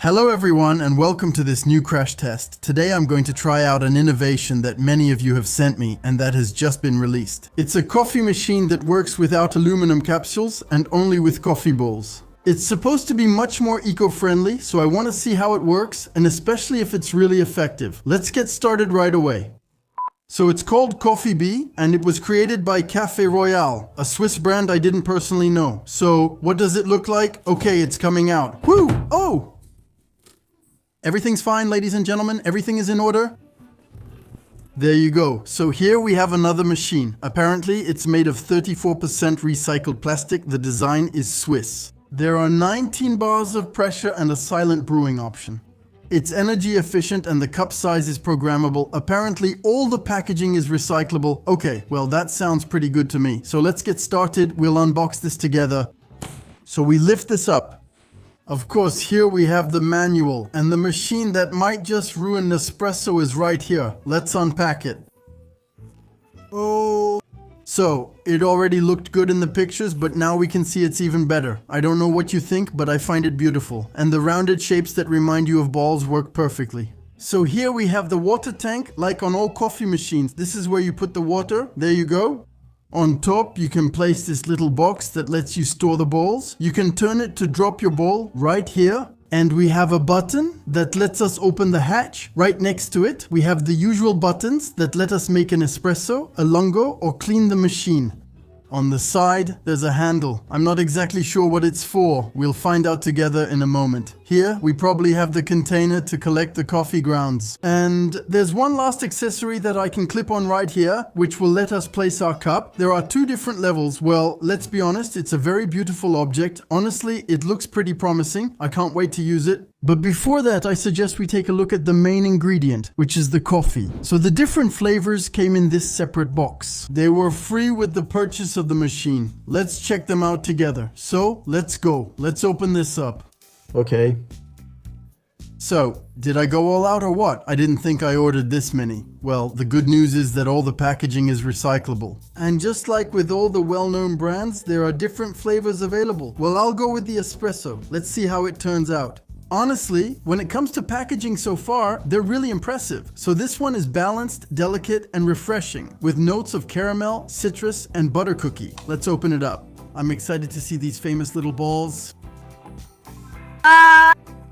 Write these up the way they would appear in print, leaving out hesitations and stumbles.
Hello everyone and welcome to this new crash test. Today I'm going to try out an innovation that many of you have sent me and that has just been released. It's a coffee machine that works without aluminum capsules and only with coffee bowls. It's supposed to be much more eco-friendly, so I want to see how it works and especially if it's really effective. Let's get started right away. So it's called Coffi and it was created by Café Royale, a Swiss brand I didn't personally know. So what does it look like? Okay, it's coming out. Woo! Oh! Everything's fine, ladies and gentlemen. Everything is in order. There you go. So here we have another machine. Apparently it's made of 34% recycled plastic. The design is Swiss. There are 19 bars of pressure and a silent brewing option. It's energy efficient and the cup size is programmable. Apparently all the packaging is recyclable. Okay, well that sounds pretty good to me. So let's get started. We'll unbox this together. So we lift this up. Of course, here we have the manual and the machine that might just ruin Nespresso is right here. Let's unpack it. Oh. So, it already looked good in the pictures, but now we can see it's even better. I don't know what you think, but I find it beautiful. And the rounded shapes that remind you of balls work perfectly. So here we have the water tank, like on all coffee machines. This is where you put the water. There you go. On top, you can place this little box that lets you store the balls. You can turn it to drop your ball right here. And we have a button that lets us open the hatch. Right next to it, we have the usual buttons that let us make an espresso, a lungo, or clean the machine. On the side, there's a handle. I'm not exactly sure what it's for. We'll find out together in a moment. Here, we probably have the container to collect the coffee grounds. And there's one last accessory that I can clip on right here, which will let us place our cup. There are two different levels. Well, let's be honest, it's a very beautiful object. Honestly, it looks pretty promising. I can't wait to use it. But before that, I suggest we take a look at the main ingredient, which is the coffee. So the different flavors came in this separate box. They were free with the purchase of the machine. Let's check them out together. So let's go. Let's open this up. Okay. So, did I go all out or what? I didn't think I ordered this many. Well, the good news is that all the packaging is recyclable. And just like with all the well-known brands, there are different flavors available. Well, I'll go with the espresso. Let's see how it turns out. Honestly, when it comes to packaging so far, they're really impressive. So this one is balanced, delicate, and refreshing, with notes of caramel, citrus, and butter cookie. Let's open it up. I'm excited to see these famous little balls.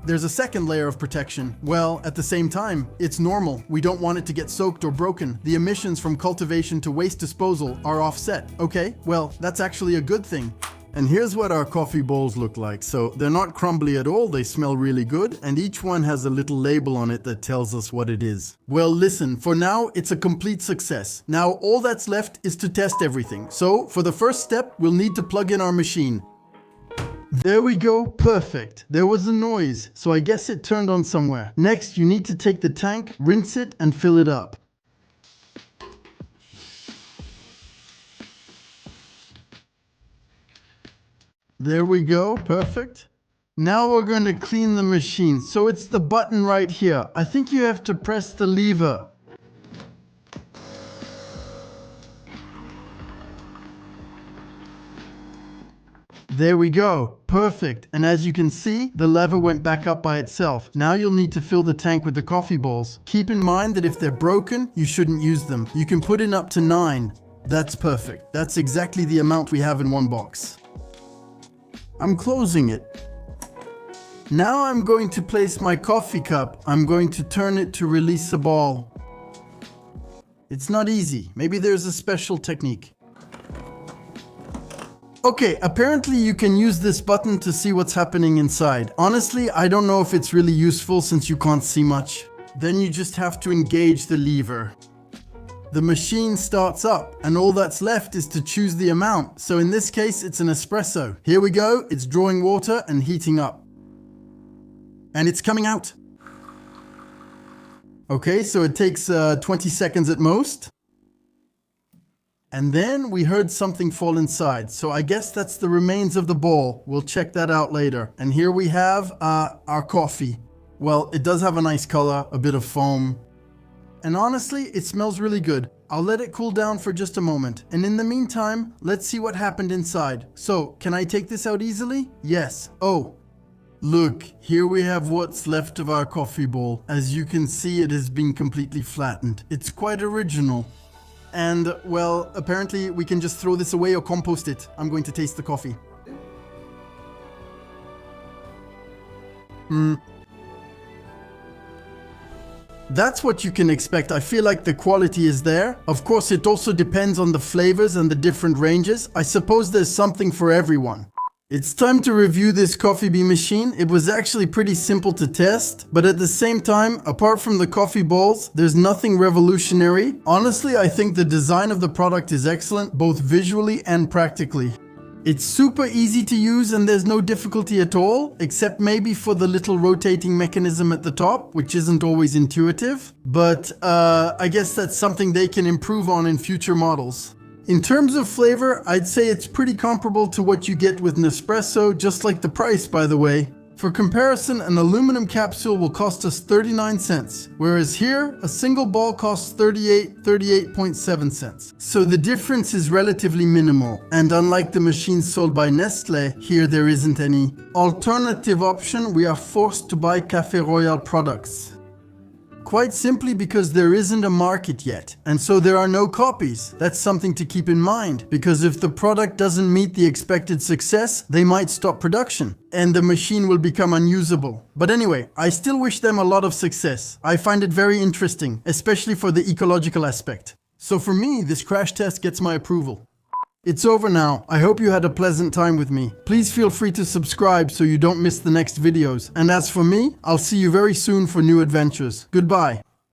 There's a second layer of protection. Well, at the same time, it's normal. We don't want it to get soaked or broken. The emissions from cultivation to waste disposal are offset. Okay, well, that's actually a good thing. And here's what our coffee bowls look like. So they're not crumbly at all, they smell really good, and each one has a little label on it that tells us what it is. Well, listen, for now, it's a complete success. Now, all that's left is to test everything. So, for the first step, we'll need to plug in our machine. There we go, perfect. There was a noise, so I guess it turned on somewhere. Next, you need to take the tank, rinse it, and fill it up. There we go, perfect. Now we're going to clean the machine. So it's the button right here. I think you have to press the lever. There we go, perfect. And as you can see, the lever went back up by itself. Now you'll need to fill the tank with the coffee balls. Keep in mind that if they're broken, you shouldn't use them. You can put in up to 9. That's perfect. That's exactly the amount we have in one box. I'm closing it. Now I'm going to place my coffee cup. I'm going to turn it to release the ball. It's not easy. Maybe there's a special technique. Okay, apparently you can use this button to see what's happening inside. Honestly, I don't know if it's really useful since you can't see much. Then you just have to engage the lever. The machine starts up and all that's left is to choose the amount. So in this case, it's an espresso. Here we go. It's drawing water and heating up. And it's coming out. Okay, so it takes 20 seconds at most. And then we heard something fall inside. So I guess that's the remains of the ball. We'll check that out later. And here we have our coffee. Well, it does have a nice color, a bit of foam. And honestly, it smells really good. I'll let it cool down for just a moment. And in the meantime, let's see what happened inside. So, can I take this out easily? Yes. Oh, Look, here we have what's left of our coffee bowl. As you can see, it has been completely flattened. It's quite original. And, well, apparently we can just throw this away or compost it. I'm going to taste the coffee. That's what you can expect. I feel like the quality is there. Of course, it also depends on the flavors and the different ranges. I suppose there's something for everyone. It's time to review this coffee bean machine. It was actually pretty simple to test, but at the same time, apart from the coffee bowls, there's nothing revolutionary. Honestly, I think the design of the product is excellent, both visually and practically. It's super easy to use and there's no difficulty at all, except maybe for the little rotating mechanism at the top, which isn't always intuitive. But I guess that's something they can improve on in future models. In terms of flavor, I'd say it's pretty comparable to what you get with Nespresso, just like the price, by the way. For comparison, an aluminum capsule will cost us 39 cents, whereas here, a single ball costs 38.7 cents. So the difference is relatively minimal, and unlike the machines sold by Nestlé, here there isn't any alternative option. We are forced to buy Café Royal products. Quite simply because there isn't a market yet, and so there are no copies. That's something to keep in mind, because if the product doesn't meet the expected success, they might stop production, and the machine will become unusable. But anyway, I still wish them a lot of success. I find it very interesting, especially for the ecological aspect. So for me, this crash test gets my approval. It's over now. I hope you had a pleasant time with me. Please feel free to subscribe so you don't miss the next videos. And as for me, I'll see you very soon for new adventures. Goodbye.